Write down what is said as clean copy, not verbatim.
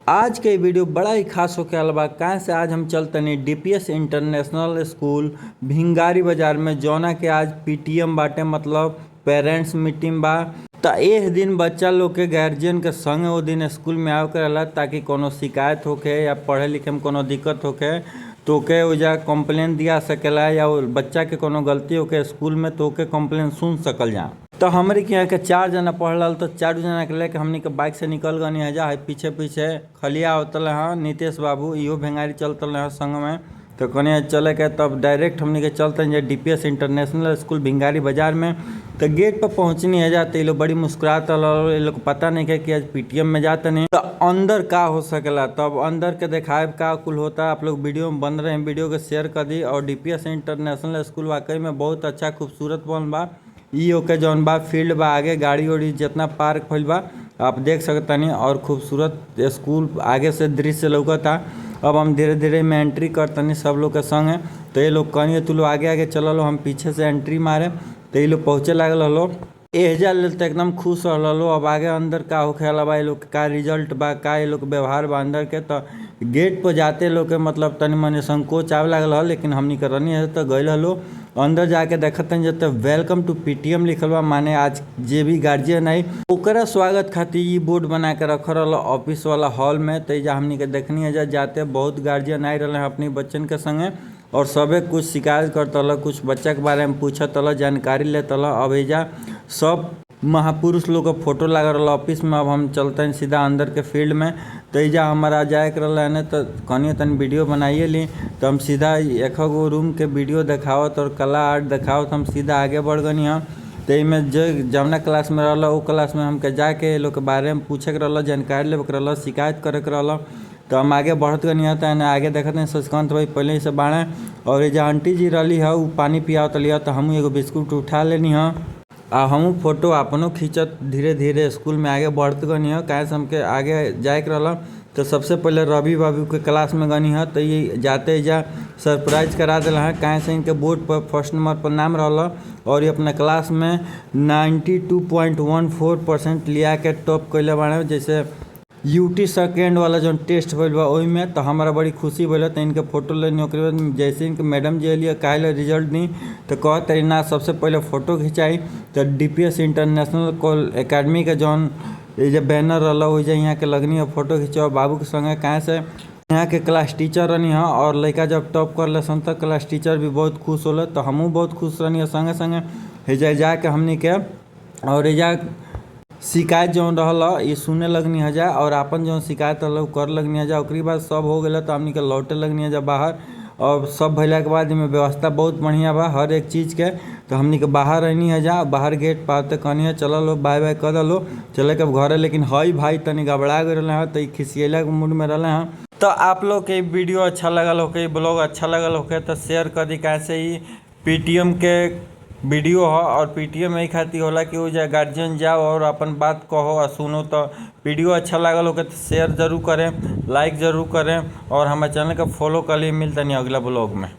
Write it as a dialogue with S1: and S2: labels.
S1: आज के वीडियो बड़ा ही खास होके आल बा। काहे से आज हम चलतनी डीपीएस इंटरनेशनल स्कूल भिंगारी बाजार में, जौना के आज पीटीएम बाटे, मतलब पेरेंट्स मीटिंग बा। त एह दिन बच्चा लोग के गार्जियन के संग वो दिन स्कूल में आवे करेला, ताकि कोनो शिकायत होके या पढ़े लिखे में कोनो दिक्कत होके तो के वजह कंप्लेन दिया सकेला, या बच्चा के कोनो गलती होके स्कूल में तो के कंप्लेन सुन सकल जा। तो हमारे के यहाँ के 4 जना पढ़ रहा, तो 4 जना के लेके हमनी के बाइक से निकल गनी है जा। पीछे पीछे खलिया होतल है नीतीश बाबू, इहो भेंगारी चलतल है संग में। तो कने चले के तब डायरेक्ट हमनी के चलते हैं डीपीएस इंटरनेशनल स्कूल भिंगारी बाजार में। तो गेट पर पहुँचनी है जाते, ये लोग बड़ी मुस्कुरात, ये लोग पता नहीं है कि आज पीटीएम में जाते नहीं। तो अंदर का हो सकेला, तब अंदर के दिखाए का कुल होता। आप लोग वीडियो में बन रहे हैं, वीडियो को शेयर कर दी। और डीपीएस इंटरनेशनल स्कूल वाकई में बहुत अच्छा खूबसूरत बन बा। ई ओके जौन बा फील्ड बा, आगे गाड़ी उड़ी जितना पार्क फैल बा आप देख सकतनी, और खूबसूरत स्कूल आगे से दृश्य लौकता। अब हम धीरे धीरे में एंट्री करतनी सब लोग के संग है। तो ये लोग कहिए तू लोग आगे आगे चल लो, हम पीछे से एंट्री मारे। तो ये लोग पहुँचे लागल हलो, एहजा ले तो एकदम खुश रहलो। अब आगे अंदर का होखेला बा, ये लोग का रिजल्ट बा, का ये लोग व्यवहार बा अंदर के। तो गेट पर जाते लोग के मतलब तनी मनी संकोच आवे लागल हल, लेकिन हमनी के रनी है तो गइल हलो। अंदर जाके देखते हैं जब वेलकम टू पीटीएम लिखल बा, माने आज जे भी गार्जियन आई ओकरा स्वागत खातिर ई बोर्ड बना के रख रहा ऑफिस वाला हॉल में। तो एजा हमनी के देखनी है जाते बहुत गार्जियन आई रहे हैं अपनी बच्चन के संगे, और सबे कुछ शिकायत करतल, कुछ बच्चा के बारे में पूछतल, जानकारी लेतल। अब एजा सब महापुरुष लोग का फोटो लगा रहा ऑफिस में। अब हम चलते हैं सीधा अंदर के फील्ड में। तो एजा हमारा जाए कर रहा है तो कहीं तन वीडियो बनाइए ली। तो हम सीधा एक गो रूम के वीडियो देखावत और कला आर्ट देखावत हम सीधा आगे बढ़ गनी हम। तो में जो जवना क्लास में रहा वो क्लास में हमके जाके लोग के बारे में पूछे के रहा, जानकारी लेवे के रहा, शिकायत करे के रहा। तो हम आगे बढ़त गनी है। तो आगे देखते हैं शशिकांत भाई पहले ही से बाढ़े, और ये आंटी जी रही है वो पानी पियावत लिया। तो हम एगो बिस्कुट उठा लेनी है, आ हम फोटो अपनों खींचत धीरे धीरे स्कूल में आगे बढ़त गनी है। काहे से हमके आगे जाए के रहा। तो सबसे पहले रवि बाबू के क्लास में गनी है। तो ये जाते जा सरप्राइज करा दिला है, काहे से इनके बोर्ड पर फर्स्ट नंबर पर नाम रहा, और ये अपने क्लास में 92.14% लिया के टॉप कैले बाड़े। जैसे यूटी सेकेंड वाला जो टेस्ट भइल बा ओहि में, तो हमारा बड़ी खुशी भइल। तो इनके फोटो लेनी, ओकरे बाद जैसे इनके मैडम जी लिए काहे रिजल्ट दी तो कहते ना सबसे पहले फ़ोटो खिंचाई। तो डीपीएस इंटरनेशनल कॉल एकेडमी के जौन ये जब बैनर रहा हो यहाँ के लगनी है फ़ोटो खिंचो बाबू के संगे। काहे से यहाँ के क्लास टीचर रहनी है, और लड़का जब टॉप कर ले सन तक क्लास टीचर भी बहुत खुश होल। तो हमहूँ बहुत खुश रहनी है संगे संगे। हेजा जाके हमनी के और एजा शिकायत जौन रहा ये सुने लगनी है जा, और अपन जो शिकायत रहा कर लगनी है जा। ओकरी बाद सब हो गया तो हमनी के लौटे लगनी है जा बाहर। और सब भैला के बाद इनमें व्यवस्था बहुत बढ़िया बा हर एक चीज़ के। तो हमनी के बाहर रहनी है जा, बाहर गेट पाते कहनी है चलो लो बाय बाय कर लो चले के घरे। लेकिन हई भाई तनी घबरा गए रहे हैं, तो खिसियला के मूड में रहे हैं। तो आप लोग के वीडियो अच्छा लगल होके, ब्लॉग अच्छा लगल होके तो शेयर कर दी। कैसे ही पीटीएम के वीडियो हो, और पीटीएम यही खातिर होला कि वो जा गार्जियन जाओ और अपन बात कहो और सुनो। तो वीडियो अच्छा लगल होगा तो शेयर जरूर करें, लाइक ज़रूर करें, और हमारे चैनल का फॉलो कर लिए। मिलता नहीं अगला ब्लॉग में।